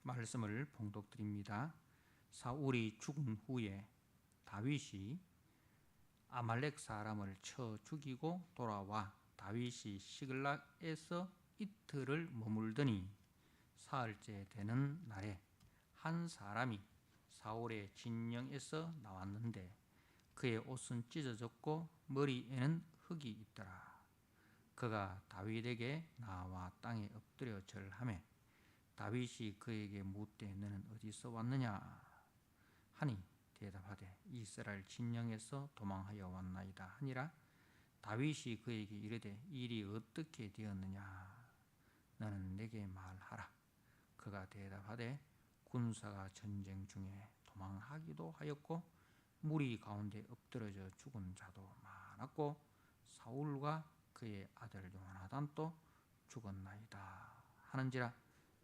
말씀을 봉독드립니다. 사울이 죽은 후에 다윗이 아말렉 사람을 쳐 죽이고 돌아와 다윗이 시글락에서 이틀을 머물더니 사흘째 되는 날에 한 사람이 사울의 진영에서 나왔는데 그의 옷은 찢어졌고 머리에는 흙이 있더라. 그가 다윗에게 나와 땅에 엎드려 절하매 다윗이 그에게 묻되 너는 어디서 왔느냐 하니 대답하되 이스라엘 진영에서 도망하여 왔나이다 하니라. 다윗이 그에게 이르되 일이 어떻게 되었느냐 너는 내게 말하라. 그가 대답하되 군사가 전쟁 중에 도망하기도 하였고 무리 가운데 엎드러져 죽은 자도 많았고 사울과 그의 아들 요나단도 죽었나이다 하는지라.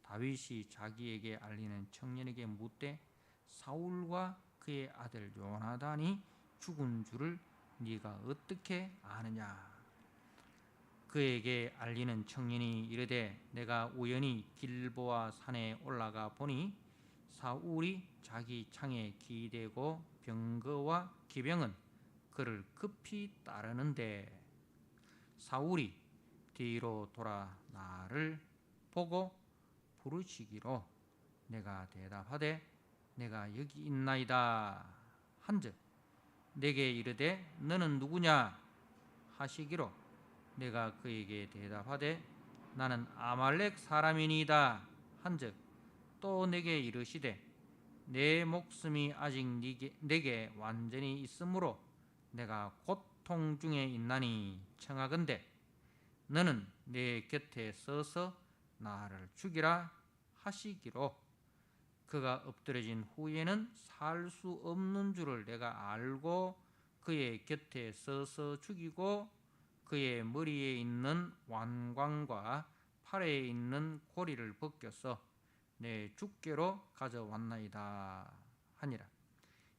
다윗이 자기에게 알리는 청년에게 묻되 사울과 그의 아들 요나단이 죽은 줄을 네가 어떻게 아느냐. 그에게 알리는 청년이 이르되 내가 우연히 길보아 산에 올라가 보니 사울이 자기 창에 기대고 병거와 기병은 그를 급히 따르는데 사울이 뒤로 돌아 나를 보고 부르시기로 내가 대답하되 내가 여기 있나이다 한즉 내게 이르되 너는 누구냐 하시기로 내가 그에게 대답하되 나는 아말렉 사람이니이다 한즉 또 내게 이르시되 내 목숨이 아직 내게 완전히 있으므로 내가 고통 중에 있나니 청하건대 너는 내 곁에 서서 나를 죽이라 하시기로 그가 엎드러진 후에는 살 수 없는 줄을 내가 알고 그의 곁에 서서 죽이고 그의 머리에 있는 완광과 팔에 있는 고리를 벗겨서 내 주께로 가져왔나이다 하니라.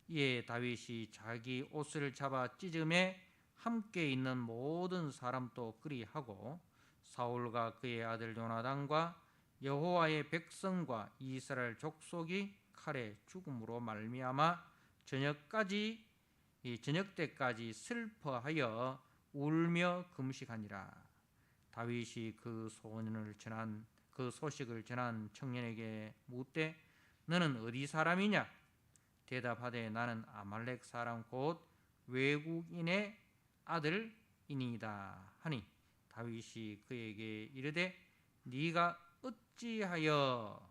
이에 다윗이 자기 옷을 잡아 찢음에 함께 있는 모든 사람도 그리하고 사울과 그의 아들 요나단과 여호와의 백성과 이스라엘 족속이 칼에 죽음으로 말미암아 저녁 때까지 슬퍼하여 울며 금식하니라. 다윗이 그 소식을 전한 청년에게 묻되 너는 어디 사람이냐. 대답하되 나는 아말렉 사람 곧 외국인의 아들이니이다 하니 다윗이 그에게 이르되 네가 어찌하여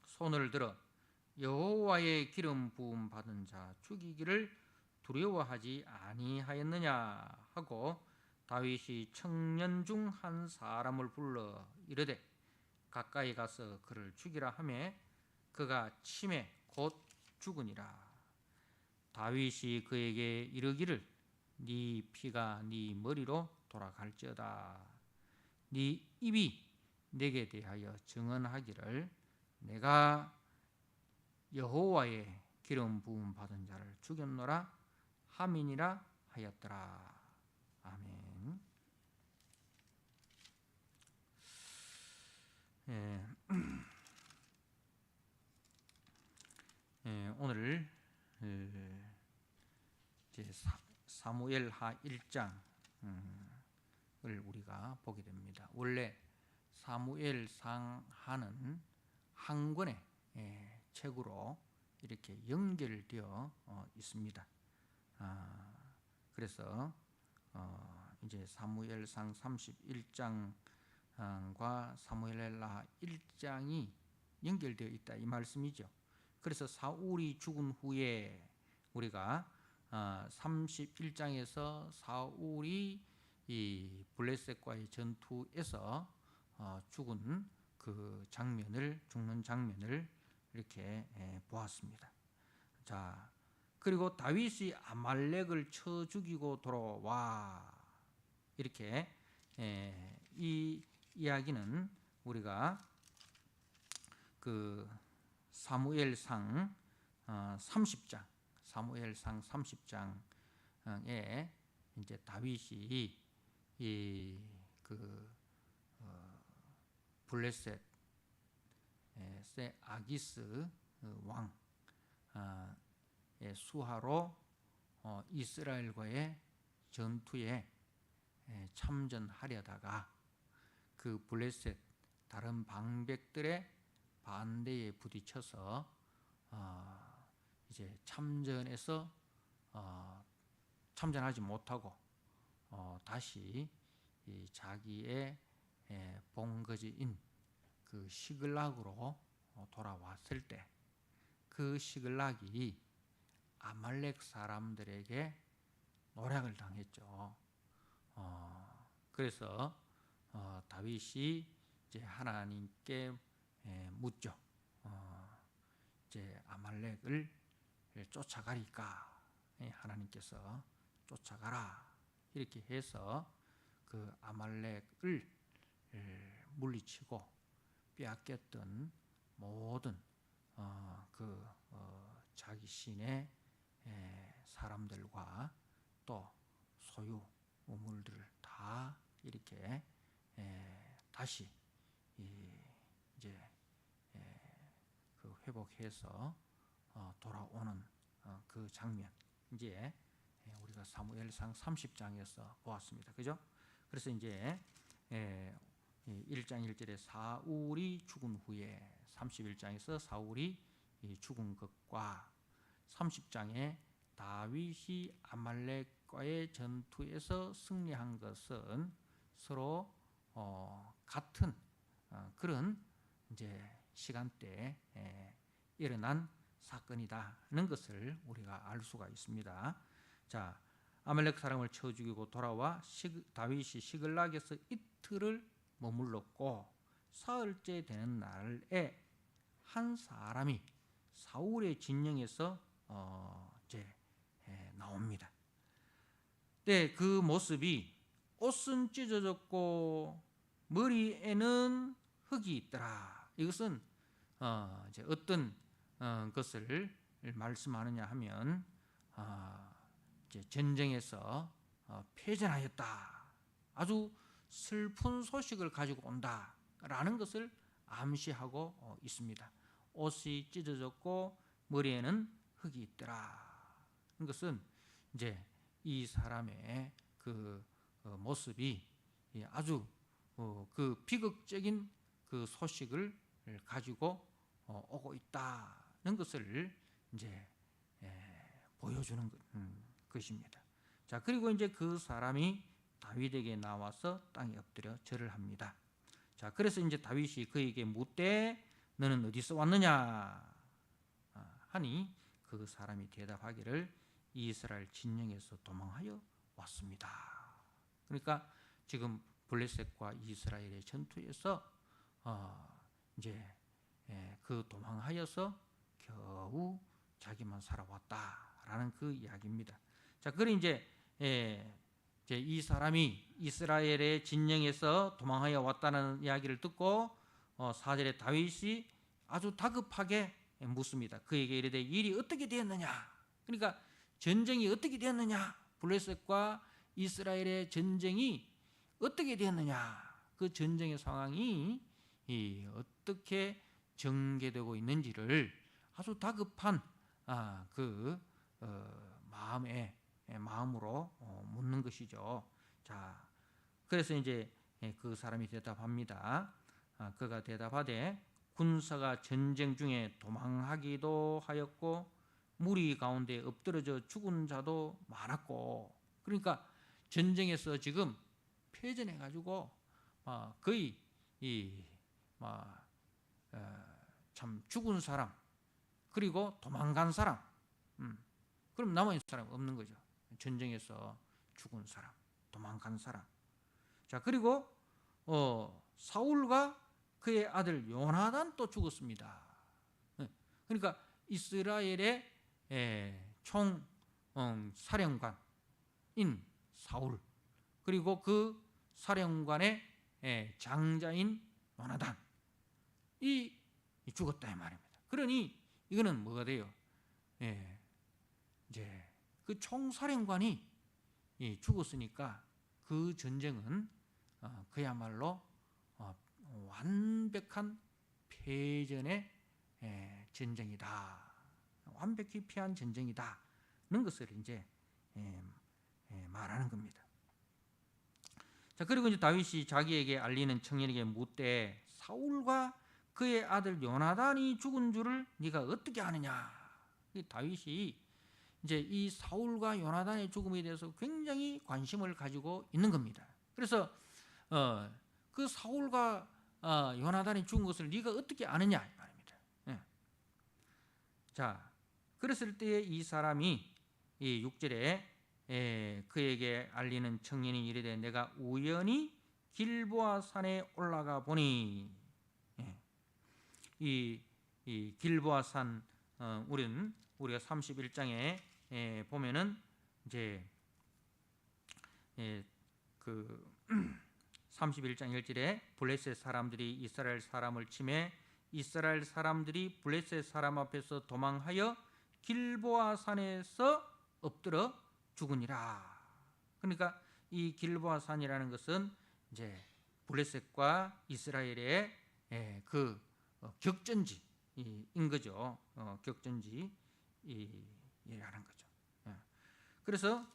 손을 들어 여호와의 기름 부음 받은 자 죽이기를 두려워하지 아니하였느냐 하고 다윗이 청년 중 한 사람을 불러 이르되 가까이 가서 그를 죽이라 하매 그가 침에 곧 죽으니라. 다윗이 그에게 이르기를 네 피가 네 머리로 돌아갈지어다. 네 입이 내게 대하여 증언하기를 내가 여호와의 기름 부음 받은 자를 죽였노라 함이니라 하였더라. 아멘. 오늘 이제 사무엘하 1장을 우리가 보게 됩니다. 원래 사무엘상하는 한 권의 책으로 이렇게 연결되어 있습니다. 그래서 이제 사무엘상 31장과 사무엘하 1장이 연결되어 있다 이 말씀이죠. 그래서 사울이 죽은 후에 우리가 31장에서 사울이 이 블레셋과의 전투에서 죽는 죽는 장면을 이렇게 보았습니다. 자, 그리고 다윗이 아말렉을 쳐 죽이고 돌아와 이렇게 이 이야기는 우리가 그 사무엘상 30장 사무엘상 30장에 이제 다윗이 이 블레셋 아기스 왕 수하로 이스라엘과의 전투에 참전하려다가 그 블레셋 다른 방백들의 반대에 부딪혀서 이제 참전에서 참전하지 못하고 다시 이 자기의 본거지인 그 시글락으로 돌아왔을 때 그 시글락이 아말렉 사람들에게 노략을 당했죠. 그래서 다윗이 이제 하나님께 묻죠. 이제 아말렉을 쫓아가리까? 하나님께서 쫓아가라 이렇게 해서 그 아말렉을 물리치고 빼앗겼던 모든 자기 신의 사람들과 또 소유 우물들을 다 이렇게 다시 이제 그 회복해서 돌아오는 그 장면, 이제 우리가 사무엘상 30장에서 보았습니다. 그죠? 그래서 이제 1장 1절에 사울이 죽은 후에 31장에서 사울이 죽은 것과 30장에 다윗이 아말렉과의 전투에서 승리한 것은 서로 같은 그런 이제 시간대에 일어난 사건이다는 것을 우리가 알 수가 있습니다. 자, 아말렉 사람을 쳐 죽이고 돌아와 다윗이 시글락에서 이틀을 머물렀고 사흘째 되는 날에 한 사람이 사울의 진영에서 이제 나옵니다. 네, 그 모습이 옷은 찢어졌고 머리에는 흙이 있더라. 이것은 이제 어떤 것을 말씀하느냐 하면 이제 전쟁에서 패전하였다. 아주 슬픈 소식을 가지고 온다라는 것을 암시하고 있습니다. 옷이 찢어졌고 머리에는 흙이 있더라. 이것은 이제 이 사람의 그 모습이 아주 그 비극적인 그 소식을 가지고 오고 있다는 것을 이제 보여주는 것입니다. 자, 그리고 이제 그 사람이 다윗에게 나와서 땅에 엎드려 절을 합니다. 자, 그래서 이제 다윗이 그에게 묻되 너는 어디서 왔느냐 하니 그 사람이 대답하기를 이스라엘 진영에서 도망하여 왔습니다. 그러니까 지금 블레셋과 이스라엘의 전투에서 이제 그 도망하여서 겨우 자기만 살아왔다라는 그 이야기입니다. 자, 그리 이제 이 사람이 이스라엘의 진영에서 도망하여 왔다는 이야기를 듣고 4절에 다윗이 아주 다급하게 묻습니다. 그에게 이르되 일이 어떻게 되었느냐? 그러니까 전쟁이 어떻게 되었느냐? 블레셋과 이스라엘의 전쟁이 어떻게 되었느냐? 그 전쟁의 상황이 어떻게 전개되고 있는지를 아주 다급한 그 마음으로 묻는 것이죠. 자, 그래서 이제 그 사람이 대답합니다. 그가 대답하되 군사가 전쟁 중에 도망하기도 하였고 무리 가운데 엎드러져 죽은 자도 많았고, 그러니까 전쟁에서 지금 패전해가지고 거의 참 죽은 사람 그리고 도망간 사람, 그럼 남아있는 사람 없는 거죠. 전쟁에서 죽은 사람, 도망간 사람. 자, 그리고 사울과 그의 아들 요나단 또 죽었습니다. 그러니까 이스라엘의 총 사령관인 사울, 그리고 그 사령관의 장자인 요나단 이 죽었다 이 말입니다. 그러니 이거는 뭐가 돼요? 이제 그 총사령관이 죽었으니까 그 전쟁은 그야말로 완벽한 패전의 전쟁이다. 완벽히 피한 전쟁이다. 는 것을 이제 말하는 겁니다. 자, 그리고 이제 다윗이 자기에게 알리는 청년에게 묻되 사울과 그의 아들 요나단이 죽은 줄을 네가 어떻게 아느냐. 이 다윗이 이제 이 사울과 요나단의 죽음에 대해서 굉장히 관심을 가지고 있는 겁니다. 그래서 그 사울과 요나단이 죽은 것을 네가 어떻게 아느냐 이 말입니다. 자, 그랬을 때에 이 사람이 이 6절에 그에게 알리는 청년이 이르되 내가 우연히 길보아 산에 올라가 보니, 이 길보아 산, 우리가 31장에 보면은 이제 그 31장 1절에 블레셋 사람들이 이스라엘 사람을 치매 이스라엘 사람들이 블레셋 사람 앞에서 도망하여 길보아 산에서 엎드러 죽으니라. 그러니까 이 길보아 산이라는 것은 이제 블레셋과 이스라엘의 그 격전지인 거죠. 격전지라는 거죠. 그래서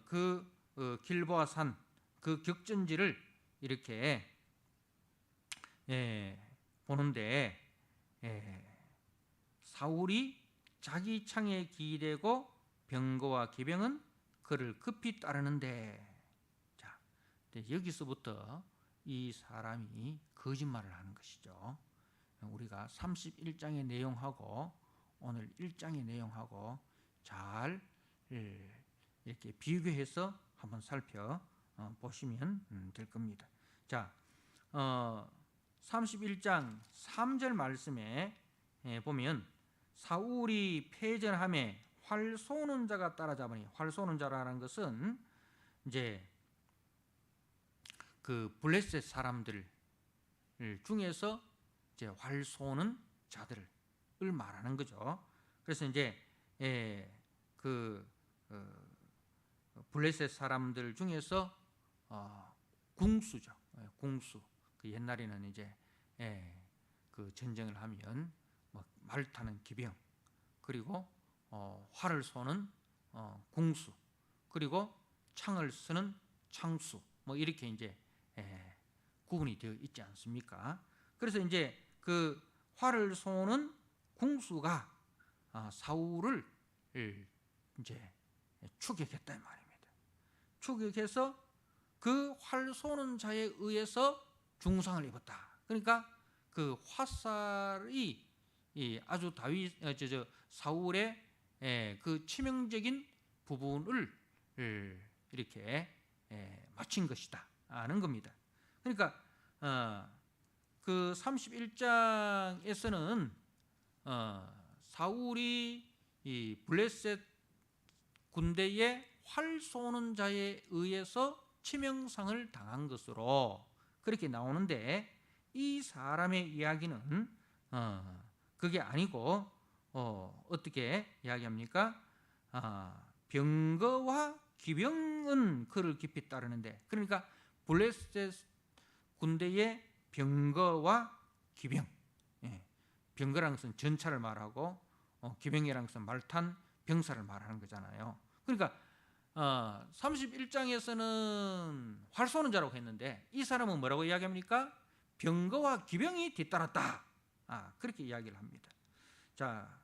그 길보아 산 그 격전지를 이렇게 보는데 사울이 자기 창에 기대고 병거와 기병은 그를 급히 따르는데, 자, 여기서부터 이 사람이 거짓말을 하는 것이죠. 우리가 31장의 내용하고 오늘 1장의 내용하고 잘 이렇게 비교해서 한번 살펴보시면 될 겁니다. 자, 31장 3절 말씀에 보면 사울이 패전함에 활 쏘는 자가 따라잡으니, 활 쏘는 자라는 것은 이제 그 블레셋 사람들 중에서 이제 활 쏘는 자들을 말하는 거죠. 그래서 이제 그 블레셋 사람들 중에서 궁수죠. 궁수. 그 옛날에는 이제 그 전쟁을 하면 뭐 말 타는 기병, 그리고 활을 쏘는 궁수, 그리고 창을 쓰는 창수, 뭐 이렇게 이제 구분이 되어 있지 않습니까? 그래서 이제 그 활을 쏘는 궁수가 사울을 이제 추격했다 이 말입니다. 추격해서 그 활 쏘는 자에 의해서 중상을 입었다. 그러니까 그 화살이 아주 사울의 그 치명적인 부분을 이렇게 맞힌 것이다 하는 겁니다. 그러니까 그 31장에서는 사울이 이 블레셋 군대의 활 쏘는 자에 의해서 치명상을 당한 것으로 그렇게 나오는데, 이 사람의 이야기는 그게 아니고 어떻게 이야기합니까? 병거와 기병은 그를 깊이 따르는데, 그러니까 블레셋 군대의 병거와 기병, 병거라는 것은 전차를 말하고 기병이라는 것은 말탄 병사를 말하는 거잖아요. 그러니까 31장에서는 활 쏘는 자라고 했는데 이 사람은 뭐라고 이야기합니까? 병거와 기병이 뒤따랐다. 그렇게 이야기를 합니다. 자,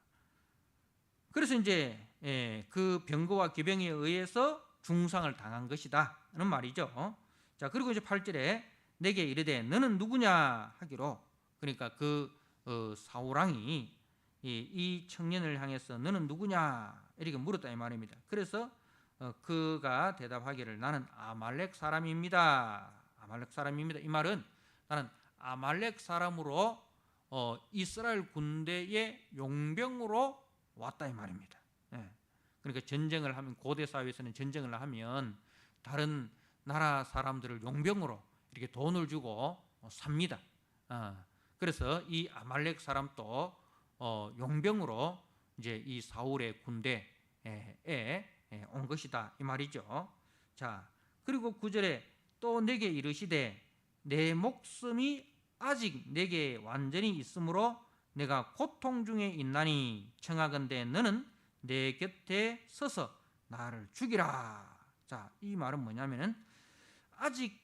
그래서 이제 그 병거와 기병에 의해서 중상을 당한 것이다는 말이죠. 자, 그리고 이제 8절에 내게 이르되 너는 누구냐 하기로, 그러니까 그 사울왕이 이 청년을 향해서 너는 누구냐 이렇게 물었다 이 말입니다. 그래서 그가 대답하기를 나는 아말렉 사람입니다. 아말렉 사람입니다. 이 말은 나는 아말렉 사람으로 이스라엘 군대의 용병으로 왔다 이 말입니다. 그러니까 전쟁을 하면, 고대 사회에서는 전쟁을 하면 다른 나라 사람들을 용병으로 이렇게 돈을 주고 삽니다. 그래서 이 아말렉 사람도 용병으로 이제 이 사울의 군대에 온 것이다 이 말이죠. 자, 그리고 9절에 또 내게 이르시되 내 목숨이 아직 내게 완전히 있으므로 내가 고통 중에 있나니 청하건대 너는 내 곁에 서서 나를 죽이라. 자, 이 말은 뭐냐면은 아직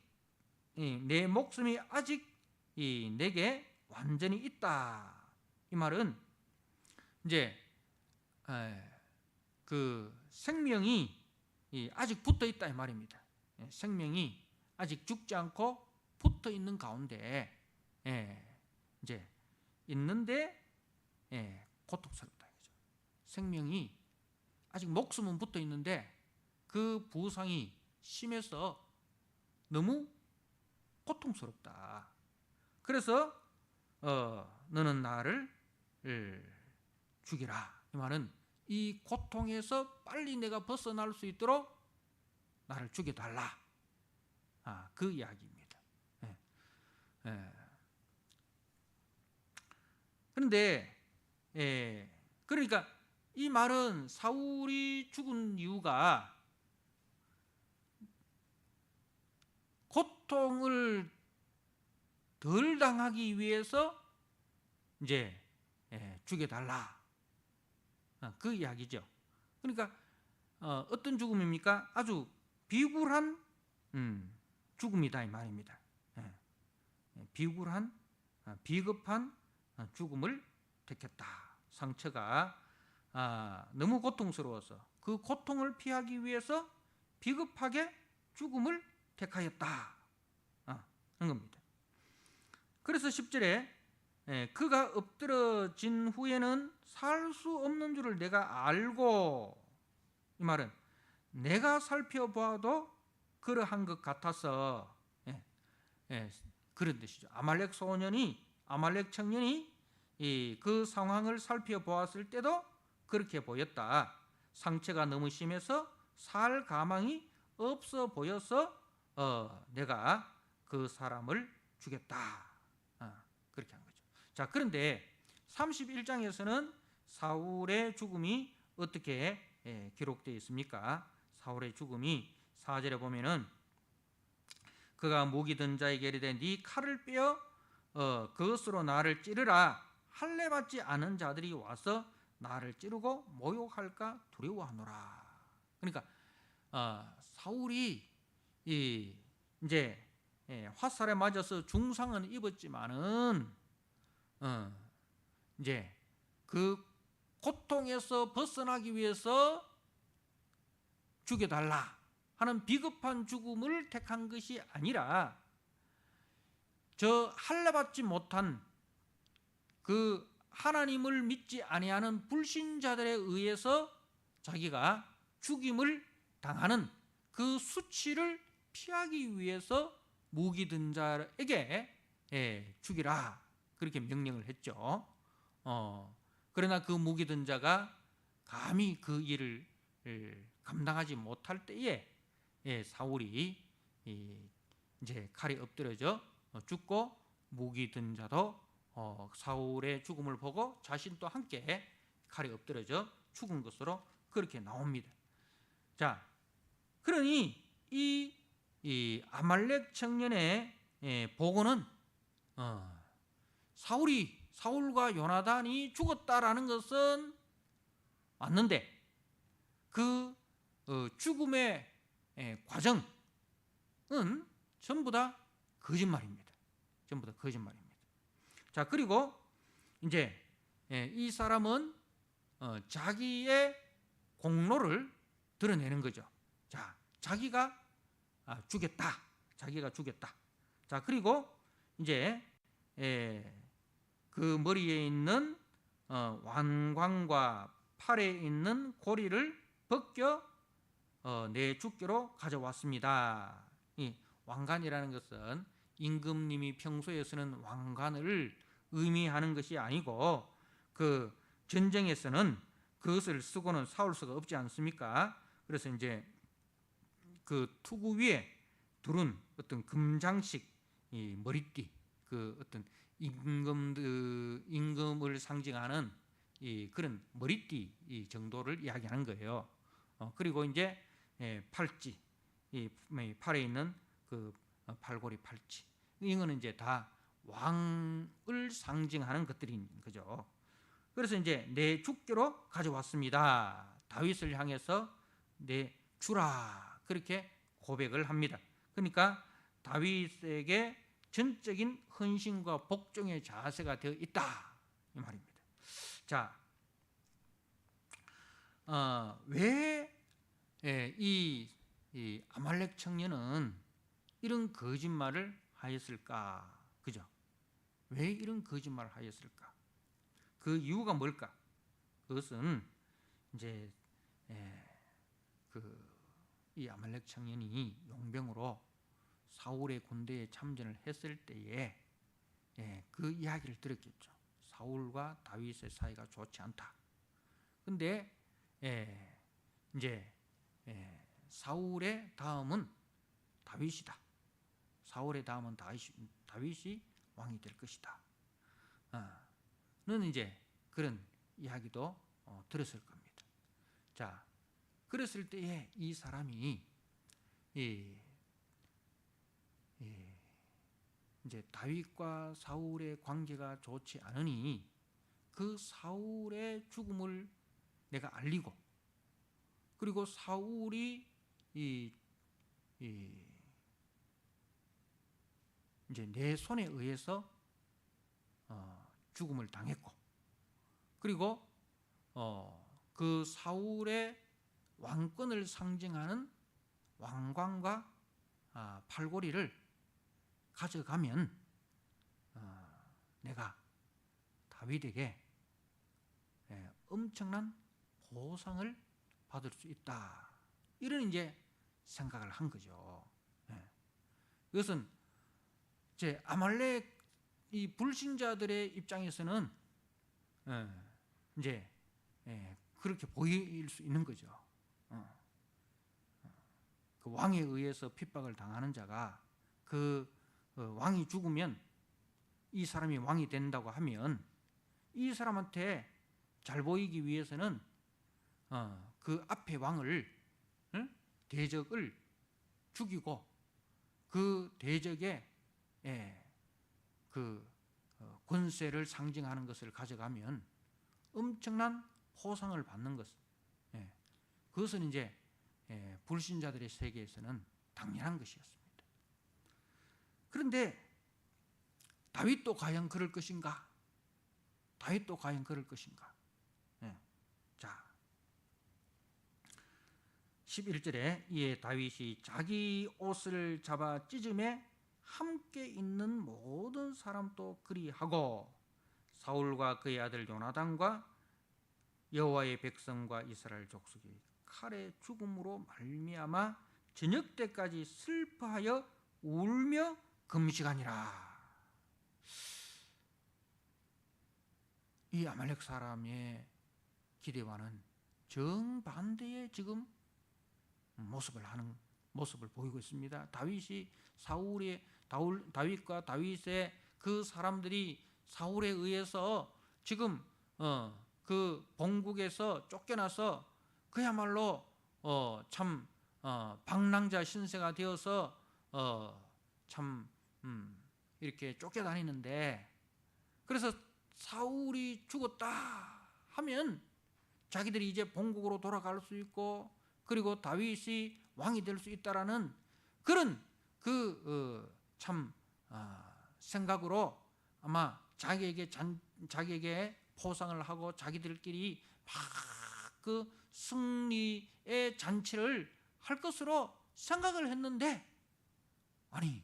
내 목숨이 아직 내게 완전히 있다. 이 말은 이제 그 생명이 아직 붙어 있다 이 말입니다. 생명이 아직 죽지 않고 붙어 있는 가운데 이제 있는데 고통스럽다 이거죠. 생명이 아직 목숨은 붙어 있는데 그 부상이 심해서 너무 고통스럽다. 그래서 너는 나를 죽이라. 이 말은 이 고통에서 빨리 내가 벗어날 수 있도록 나를 죽여달라. 그 이야기입니다. 그런데 그러니까 이 말은 사울이 죽은 이유가 고통을 덜 당하기 위해서 이제 죽여달라. 그 이야기죠. 그러니까 어떤 죽음입니까? 아주 비굴한 죽음이다 이 말입니다. 비굴한 비급한 죽음을 택했다. 상처가 너무 고통스러워서 그 고통을 피하기 위해서 비급하게 죽음을 택하였다 하는 겁니다. 그래서 10절에 그가 엎드러진 후에는 살 수 없는 줄을 내가 알고, 이 말은 내가 살펴보아도 그러한 것 같아서 그런 뜻이죠. 아말렉 청년이 그 상황을 살펴보았을 때도 그렇게 보였다. 상처가 너무 심해서 살 가망이 없어 보여서 내가 그 사람을 죽였다. 그렇게 한 거죠. 자, 그런데 31장에서는 사울의 죽음이 어떻게 기록되어 있습니까? 사울의 죽음이 4절에 보면은 그가 목이 든 자에게 이르되 네 칼을 빼어 그것으로 나를 찌르라. 할례 받지 않은 자들이 와서 나를 찌르고 모욕할까 두려워하노라. 그러니까 사울이 이제 화살에 맞아서 중상은 입었지만은 이제 그 고통에서 벗어나기 위해서 죽여달라 하는 비급한 죽음을 택한 것이 아니라 저 할례받지 못한 그 하나님을 믿지 아니하는 불신자들에 의해서 자기가 죽임을 당하는 그 수치를 피하기 위해서 무기 든 자에게 죽이라 그렇게 명령을 했죠. 그러나 그 무기 든 자가 감히 그 일을 감당하지 못할 때에 사울이 이제 칼에 엎드려져 죽고 무기 든 자도 사울의 죽음을 보고 자신도 함께 칼에 엎드려져 죽은 것으로 그렇게 나옵니다. 자, 그러니 이 아말렉 청년의 보고는 사울과 요나단이 죽었다라는 것은 맞는데 그 죽음의 과정은 전부 다 거짓말입니다. 전부 다 거짓말입니다. 자, 그리고 이제 이 사람은 자기의 공로를 드러내는 거죠. 자, 자기가 죽였다. 자기가 죽였다. 자, 그리고 이제 그 머리에 있는 완광과 팔에 있는 고리를 벗겨 내 주께로 가져왔습니다. 이 왕관이라는 것은 임금님이 평소에 쓰는 왕관을 의미하는 것이 아니고 그 전쟁에서는 그것을 쓰고는 싸울 수가 없지 않습니까? 그래서 이제 그 투구 위에 두른 어떤 금장식 이 머리띠, 그 어떤 임금을 상징하는 이 그런 머리띠 이 정도를 이야기하는 거예요. 그리고 이제 팔찌, 이 팔에 있는 그 팔고리 팔찌, 이거는 이제 다 왕을 상징하는 것들인 거죠. 그래서 이제 내 주께로 가져왔습니다. 다윗을 향해서 내 주라 그렇게 고백을 합니다. 그러니까 다윗에게 전적인 헌신과 복종의 자세가 되어 있다 이 말입니다. 자, 왜 이 아말렉 청년은 이런 거짓말을 하였을까? 그죠? 왜 이런 거짓말을 하였을까? 그 이유가 뭘까? 그것은 이제 이 아말렉 청년이 용병으로 사울의 군대에 참전을 했을 때에 그 이야기를 들었겠죠. 사울과 다윗의 사이가 좋지 않다. 근데 이제 사울의 다음은 다윗이다. 사울의 다음은 다윗이 왕이 될 것이다. 는 이제 그런 이야기도 들었을 겁니다. 자, 그랬을 때에 이 사람이 이제 다윗과 사울의 관계가 좋지 않으니 그 사울의 죽음을 내가 알리고, 그리고 사울이 이제 내 손에 의해서 죽음을 당했고, 그리고 그 사울의 왕권을 상징하는 왕관과 팔고리를 가져가면 내가 다윗에게 엄청난 보상을 받을 수 있다. 이런 이제 생각을 한 거죠. 이것은 이제 아말렉 이 불신자들의 입장에서는 이제 그렇게 보일 수 있는 거죠. 그 왕에 의해서 핍박을 당하는 자가 그 왕이 죽으면 이 사람이 왕이 된다고 하면 이 사람한테 잘 보이기 위해서는 그 앞에 왕을 대적을 죽이고 그 대적의 그 권세를 상징하는 것을 가져가면 엄청난 포상을 받는 것. 그것은 이제 불신자들의 세계에서는 당연한 것이었습니다. 그런데 다윗도 과연 그럴 것인가? 다윗도 과연 그럴 것인가? 자, 11절에 이에 다윗이 자기 옷을 잡아 찢음에 함께 있는 모든 사람도 그리하고 사울과 그의 아들 요나단과 여호와의 백성과 이스라엘 족속이 칼의 죽음으로 말미암아 저녁 때까지 슬퍼하여 울며 금식하니라. 이 아말렉 사람의 기대와는 정반대의 지금 모습을 보이고 있습니다. 다윗과 다윗의 그 사람들이 사울에 의해서 지금 그 본국에서 쫓겨나서 그야말로 참 방랑자 신세가 되어서 참 이렇게 쫓겨다니는데, 그래서 사울이 죽었다 하면 자기들이 이제 본국으로 돌아갈 수 있고, 그리고 다윗이 왕이 될 수 있다라는 그런 참 생각으로 아마 자기에게 포상을 하고 자기들끼리 막 그 승리의 잔치를 할 것으로 생각을 했는데, 아니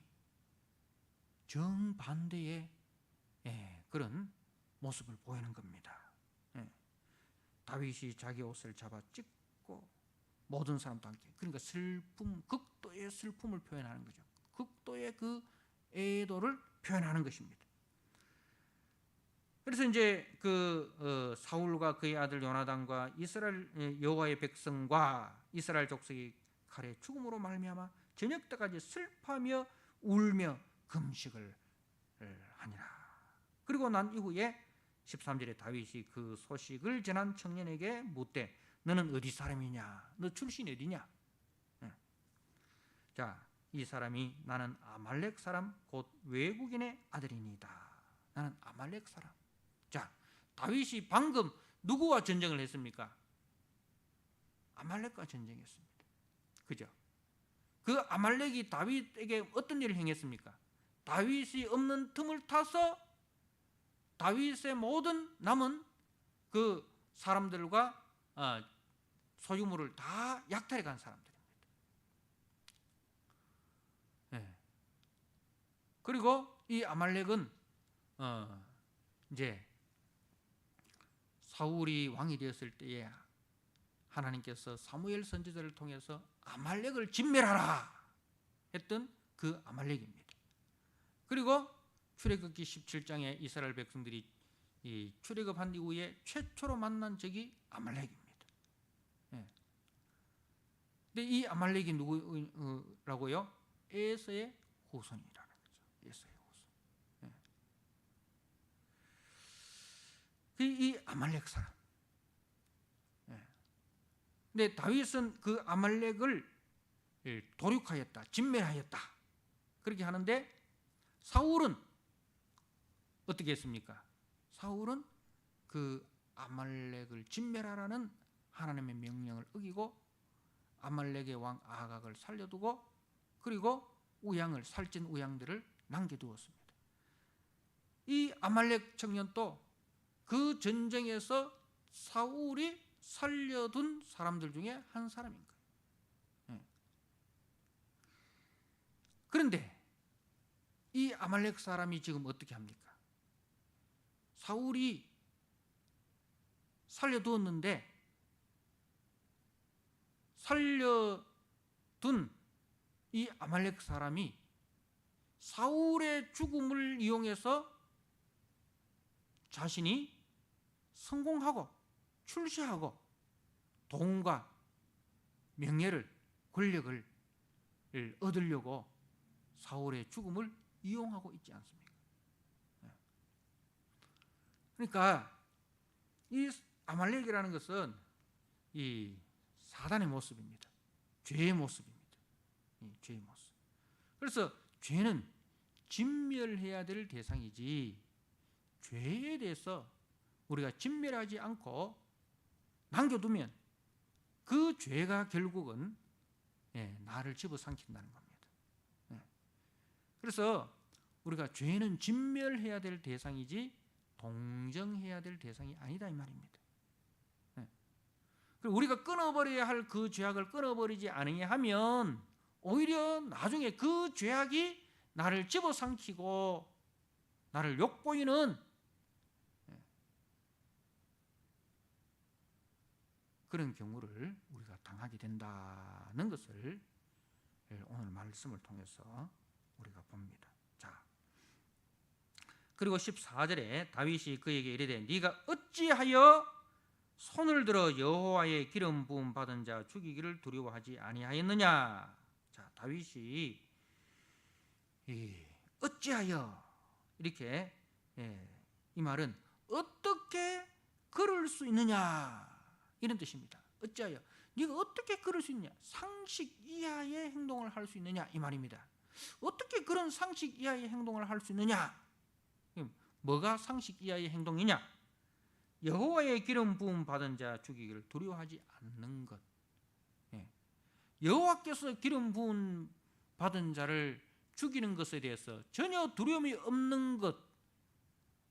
정반대의 그런 모습을 보이는 겁니다. 다윗이 자기 옷을 잡아 찢고 모든 사람도 함께, 그러니까 극도의 슬픔을 표현하는 거죠. 극도의 그 애도를 표현하는 것입니다. 그래서 이제 그 사울과 그의 아들 요나단과 이스라엘 여호와의 백성과 이스라엘 족속이 칼의 죽음으로 말미암아 저녁 때까지 슬퍼하며 울며 금식을 하니라. 그리고 난 이후에 13절에 다윗이 그 소식을 전한 청년에게 묻되 너는 어디 사람이냐? 너 출신이 어디냐? 자, 이 사람이 나는 아말렉 사람 곧 외국인의 아들이니이다. 나는 아말렉 사람. 자, 다윗이 방금 누구와 전쟁을 했습니까? 아말렉과 전쟁했습니다. 그죠? 그 아말렉이 다윗에게 어떤 일을 행했습니까? 다윗이 없는 틈을 타서 다윗의 모든 남은 그 사람들과 소유물을 다 약탈해 간 사람들입니다. 네. 그리고 이 아말렉은 이제 사울이 왕이 되었을 때에 하나님께서 사무엘 선지자를 통해서 아말렉을 진멸하라 했던 그 아말렉입니다. 그리고 출애굽기 17장에 이스라엘 백성들이 이 출애굽한 이후에 최초로 만난 적이 아말렉입니다. 예. 근데 이 아말렉이 누구라고요? 에서의 후손이라는 거죠. 에서의 후손. 예. 이 아말렉 사람. 예. 근데 다윗은 그 아말렉을 도륙하였다, 진멸하였다. 그렇게 하는데 사울은 어떻게 했습니까? 사울은 그 아말렉을 진멸하라는 하나님의 명령을 어기고 아말렉의 왕 아각을 살려두고 그리고 살찐 우양들을 남겨두었습니다. 이 아말렉 청년도 그 전쟁에서 사울이 살려둔 사람들 중에 한 사람인 거예요. 그런데 이 아말렉 사람이 지금 어떻게 합니까? 사울이 살려두었는데 살려둔 이 아말렉 사람이 사울의 죽음을 이용해서 자신이 성공하고 출세하고 돈과 명예를, 권력을 얻으려고 사울의 죽음을 이용하고 있지 않습니까? 그러니까 이 아말렉이라는 것은 이 사단의 모습입니다. 죄의 모습입니다. 죄의 모습. 그래서 죄는 진멸해야 될 대상이지 죄에 대해서 우리가 진멸하지 않고 남겨두면 그 죄가 결국은 나를 집어삼킨다는 겁니다. 그래서 우리가 죄는 진멸해야 될 대상이지 동정해야 될 대상이 아니다 이 말입니다. 그리고 우리가 끊어버려야 할 그 죄악을 끊어버리지 않으면 오히려 나중에 그 죄악이 나를 집어삼키고 나를 욕보이는 그런 경우를 우리가 당하게 된다는 것을 오늘 말씀을 통해서 우리가 봅니다. 자, 그리고 14절에 다윗이 그에게 이르되 네가 어찌하여 손을 들어 여호와의 기름 부음 받은 자 죽이기를 두려워하지 아니하였느냐. 자, 다윗이 어찌하여 이렇게 이 말은 어떻게 그럴 수 있느냐 이런 뜻입니다. 어찌하여 네가 어떻게 그럴 수 있느냐, 상식 이하의 행동을 할 수 있느냐 이 말입니다. 어떻게 그런 상식 이하의 행동을 할 수 있느냐? 뭐가 상식 이하의 행동이냐? 여호와의 기름 부음 받은 자 죽이기를 두려워하지 않는 것. 여호와께서 기름 부음 받은 자를 죽이는 것에 대해서 전혀 두려움이 없는 것.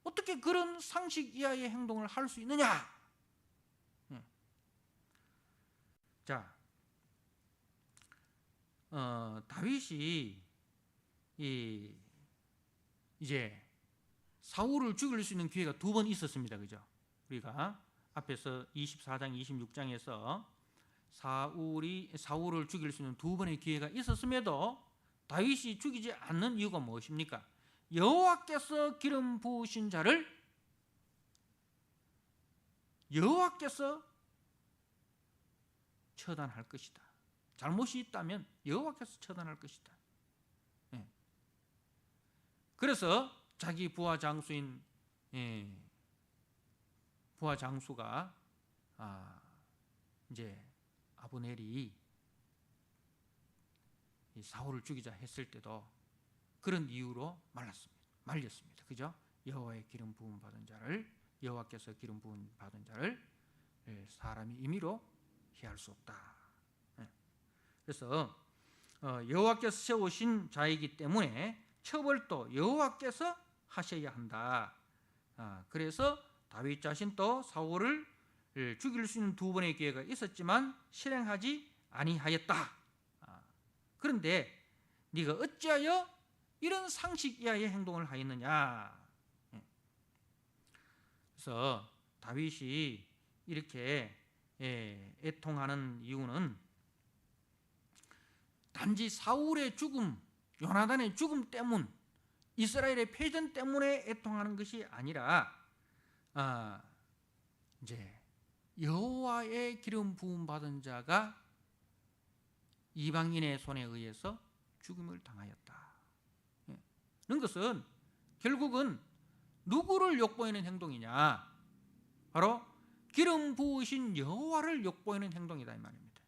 어떻게 그런 상식 이하의 행동을 할 수 있느냐? 자, 다윗이 이제 사울을 죽일 수 있는 기회가 두 번 있었습니다. 그죠? 우리가 앞에서 24장, 26장에서 사울을 죽일 수 있는 두 번의 기회가 있었음에도 다윗이 죽이지 않는 이유가 무엇입니까? 여호와께서 기름 부으신 자를 여호와께서 처단할 것이다. 잘못이 있다면 여호와께서 처단할 것이다. 그래서 자기 부하 장수인 부하 장수가 이제 아브넬이 이 사울을 죽이자 했을 때도 그런 이유로 말렸습니다. 그죠? 여호와의 기름 부음 받은 자를, 여호와께서 기름 부음 받은 자를 사람이 임의로 해할 수 없다. 그래서 여호와께서 세우신 자이기 때문에 처벌도 여호와께서 하셔야 한다. 그래서 다윗 자신도 사울을 죽일 수 있는 두 번의 기회가 있었지만 실행하지 아니하였다. 그런데 네가 어찌하여 이런 상식 이하의 행동을 하였느냐. 그래서 다윗이 이렇게 애통하는 이유는 단지 사울의 죽음, 요나단의 죽음 때문, 이스라엘의 패전 때문에 애통하는 것이 아니라 이제 여호와의 기름 부음 받은 자가 이방인의 손에 의해서 죽음을 당하였다. 그런 것은 결국은 누구를 욕보이는 행동이냐? 바로 기름 부으신 여호와를 욕보이는 행동이다 이 말입니다.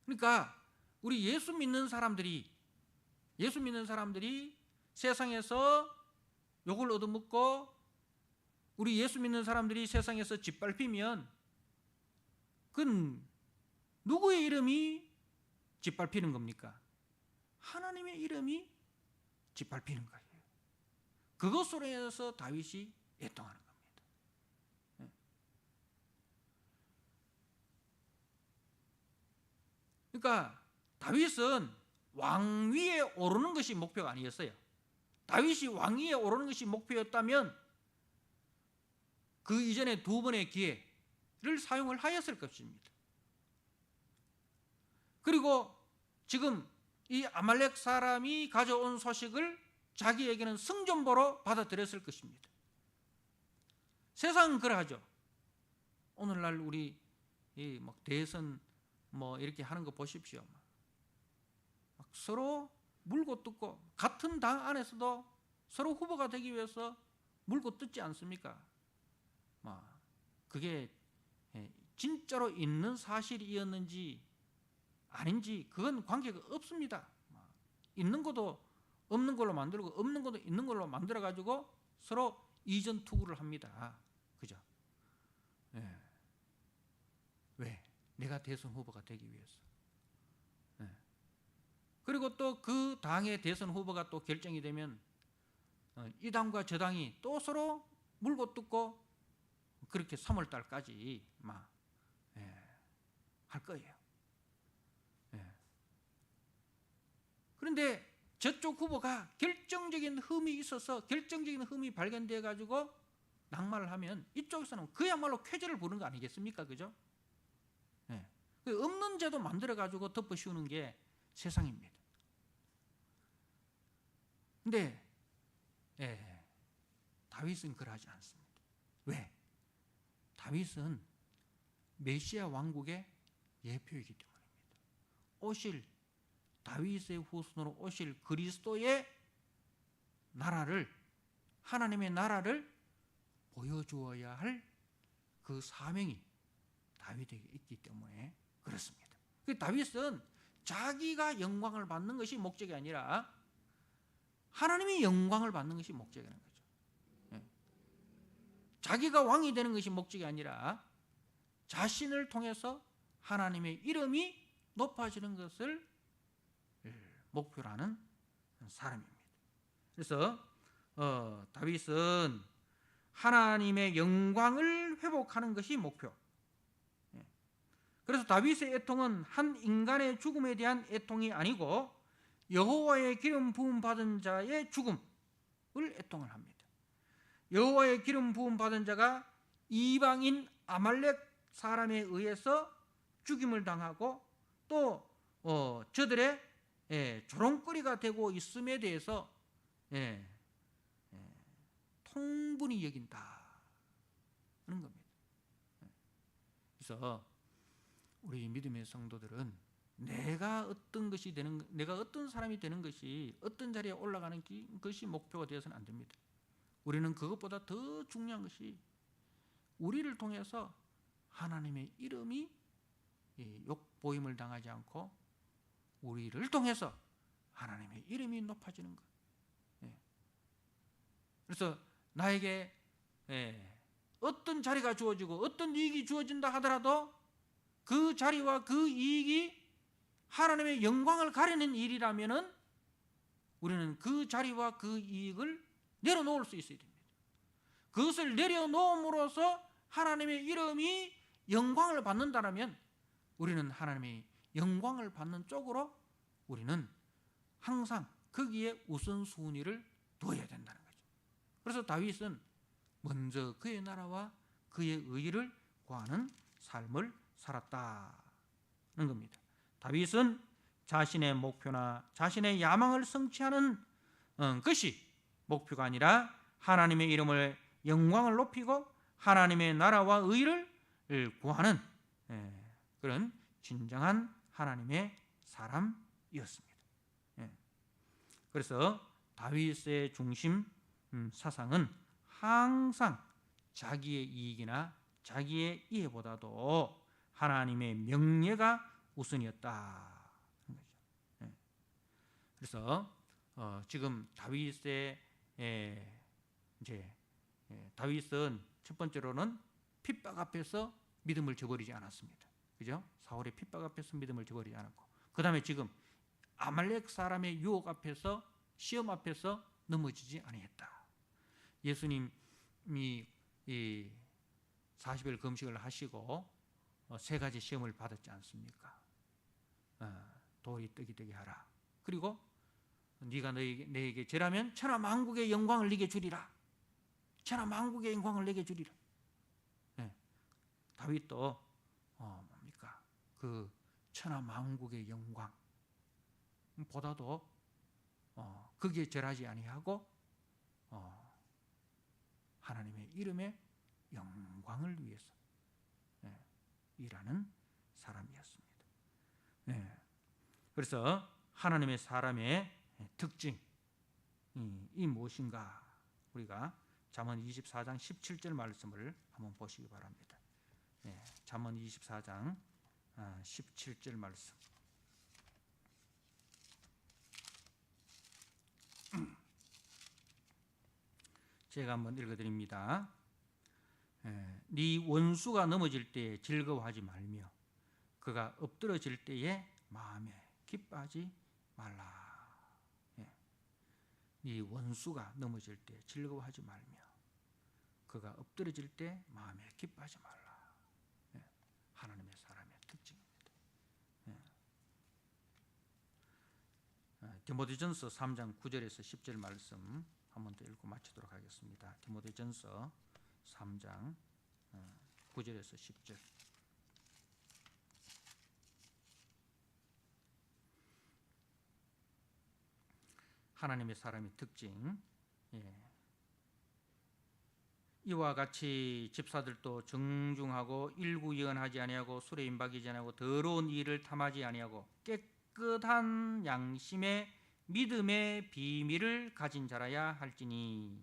그러니까 우리 예수 믿는 사람들이 세상에서 욕을 얻어먹고 우리 예수 믿는 사람들이 세상에서 짓밟히면 그건 누구의 이름이 짓밟히는 겁니까? 하나님의 이름이 짓밟히는 거예요. 그것으로 인해서 다윗이 애통하는 겁니다. 그러니까 다윗은 왕위에 오르는 것이 목표가 아니었어요. 다윗이 왕위에 오르는 것이 목표였다면 그 이전에 두 번의 기회를 사용을 하였을 것입니다. 그리고 지금 이 아말렉 사람이 가져온 소식을 자기에게는 승전보로 받아들였을 것입니다. 세상은 그러하죠. 오늘날 우리 막 대선 이렇게 하는 거 보십시오. 막 서로 물고 뜯고 같은 당 안에서도 서로 후보가 되기 위해서 물고 뜯지 않습니까? 그게 진짜로 있는 사실이었는지 아닌지 그건 관계가 없습니다. 있는 것도 없는 걸로 만들고 없는 것도 있는 걸로 만들어 가지고 서로 이전 투구를 합니다. 그죠? 왜? 내가 대선 후보가 되기 위해서. 그리고 또 그 당의 대선 후보가 또 결정이 되면 이 당과 저 당이 또 서로 물고 뜯고 그렇게 3월 달까지 할 거예요. 그런데 저쪽 후보가 결정적인 흠이 있어서 결정적인 흠이 발견돼 가지고 낙마를 하면 이쪽에서는 그야말로 쾌재를 부르는 거 아니겠습니까? 그죠? 없는 죄도 만들어 가지고 덮어 씌우는 게 세상입니다. 근데 다윗은 그러하지 않습니다. 왜? 다윗은 메시아 왕국의 예표이기 때문입니다. 오실 다윗의 후손으로 오실 그리스도의 나라를, 하나님의 나라를 보여주어야 할 그 사명이 다윗에게 있기 때문에 그렇습니다. 다윗은 자기가 영광을 받는 것이 목적이 아니라 하나님이 영광을 받는 것이 목적이라는 거죠. 자기가 왕이 되는 것이 목적이 아니라 자신을 통해서 하나님의 이름이 높아지는 것을 목표로 하는 사람입니다. 그래서 다윗은 하나님의 영광을 회복하는 것이 목표. 그래서 다윗의 애통은 한 인간의 죽음에 대한 애통이 아니고 여호와의 기름 부음 받은 자의 죽음을 애통을 합니다. 여호와의 기름 부음 받은 자가 이방인 아말렉 사람에 의해서 죽임을 당하고 또 저들의 조롱거리가 되고 있음에 대해서 통분히 여긴다 하는 겁니다. 그래서 우리 믿음의 성도들은 내가 어떤 사람이 되는 것이, 어떤 자리에 올라가는 것이 목표가 되어서는 안 됩니다. 우리는 그것보다 더 중요한 것이 우리를 통해서 하나님의 이름이 욕보임을 당하지 않고 우리를 통해서 하나님의 이름이 높아지는 것. 그래서 나에게 어떤 자리가 주어지고 어떤 이익이 주어진다 하더라도 그 자리와 그 이익이 하나님의 영광을 가리는 일이라면은 우리는 그 자리와 그 이익을 내려놓을 수 있어야 됩니다. 그것을 내려놓음으로써 하나님의 이름이 영광을 받는다면 우리는 하나님의 영광을 받는 쪽으로 우리는 항상 거기에 우선순위를 둬야 된다는 거죠. 그래서 다윗은 먼저 그의 나라와 그의 의를 구하는 삶을 살았다는 겁니다. 다윗은 자신의 목표나 자신의 야망을 성취하는 것이 목표가 아니라 하나님의 이름을 영광을 높이고 하나님의 나라와 의를 구하는 그런 진정한 하나님의 사람이었습니다. 그래서 다윗의 중심 사상은 항상 자기의 이익이나 자기의 이해보다도 하나님의 명예가 우선이었다. 그래서 지금 다윗은 첫 번째로는 핍박 앞에서 믿음을 저버리지 않았습니다. 그죠? 사울의 핍박 앞에서 믿음을 저버리지 않았고, 그 다음에 지금 아말렉 사람의 유혹 앞에서, 시험 앞에서 넘어지지 아니했다. 예수님이 이 40일 금식을 하시고 3가지 시험을 받았지 않습니까? 돌이 떡이 되게 하라. 그리고 네가 내게 절하면 천하만국의 영광을 네게 주리라. 천하만국의 영광을 내게 주리라. 다윗도 뭡니까? 그 천하만국의 영광 보다도 거기에 절하지 아니하고 하나님의 이름의 영광을 위해서 일하는 사람이었습니다. 그래서 하나님의 사람의 특징이 무엇인가? 우리가 잠언 24장 17절 말씀을 한번 보시기 바랍니다. 잠언 24장 17절 말씀. 제가 한번 읽어드립니다. 네 원수가 넘어질 때에 즐거워하지 말며 그가 엎드러질 때에 마음에 기뻐하지 말라. 네 원수가 넘어질 때 즐거워하지 말며 그가 엎드러질 때 마음에 기뻐하지 말라. 하나님의 사람의 특징입니다. 디모데전서 3장 9절에서 10절 말씀 한 번 더 읽고 마치도록 하겠습니다. 디모데전서 3장 9절에서 10절. 하나님의 사람의 특징. 이와 같이 집사들도 정중하고 일구연하지 아니하고 술에 임박이지 아니하고 더러운 일을 탐하지 아니하고 깨끗한 양심의 믿음의 비밀을 가진 자라야 할지니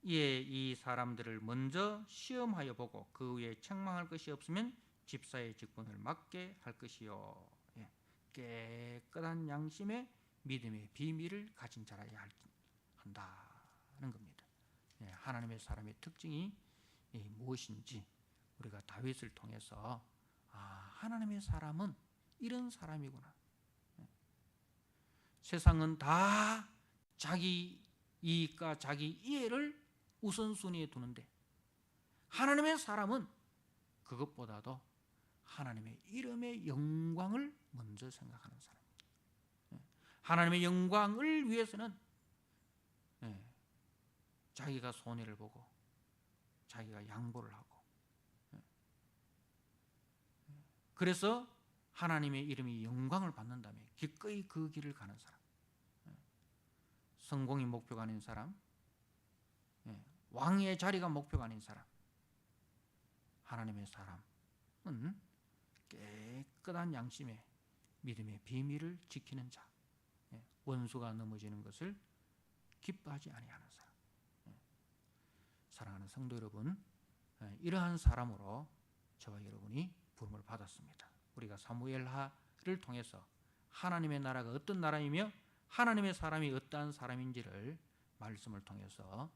이에 이 사람들을 먼저 시험하여 보고 그 후에 책망할 것이 없으면 집사의 직분을 맡게 할 것이요. 깨끗한 양심의 믿음의 비밀을 가진 자라야 한다는 겁니다. 하나님의 사람의 특징이 무엇인지 우리가 다윗을 통해서 하나님의 사람은 이런 사람이구나. 세상은 다 자기 이익과 자기 이해를 우선순위에 두는데 하나님의 사람은 그것보다도 하나님의 이름의 영광을 먼저 생각하는 사람입니다. 하나님의 영광을 위해서는 자기가 손해를 보고 자기가 양보를 하고 그래서 하나님의 이름이 영광을 받는다면 기꺼이 그 길을 가는 사람, 성공이 목표가 아닌 사람, 왕의 자리가 목표가 아닌 사람, 하나님의 사람은 깨끗한 양심의 믿음의 비밀을 지키는 자, 원수가 넘어지는 것을 기뻐하지 아니하는 사람. 사랑하는 성도 여러분, 이러한 사람으로 저와 여러분이 부름을 받았습니다. 우리가 사무엘하를 통해서 하나님의 나라가 어떤 나라이며 하나님의 사람이 어떠한 사람인지를 말씀을 통해서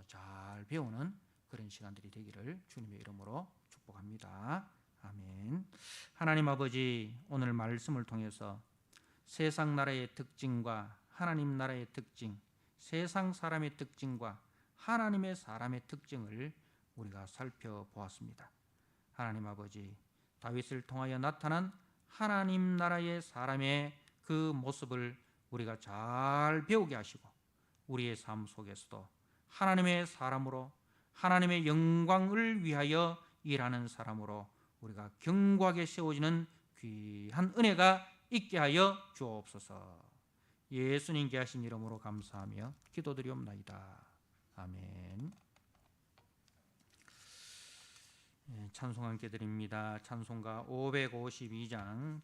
잘 배우는 그런 시간들이 되기를 주님의 이름으로 축복합니다. 아멘. 하나님 아버지, 오늘 말씀을 통해서 세상 나라의 특징과 하나님 나라의 특징, 세상 사람의 특징과 하나님의 사람의 특징을 우리가 살펴보았습니다. 하나님 아버지, 다윗을 통하여 나타난 하나님 나라의 사람의 그 모습을 우리가 잘 배우게 하시고 우리의 삶 속에서도 하나님의 사람으로 하나님의 영광을 위하여 일하는 사람으로 우리가 견고하게 세워지는 귀한 은혜가 있게 하여 주옵소서. 예수님께 하신 이름으로 감사하며 기도드리옵나이다. 아멘. 찬송 함께 드립니다. 찬송가 552장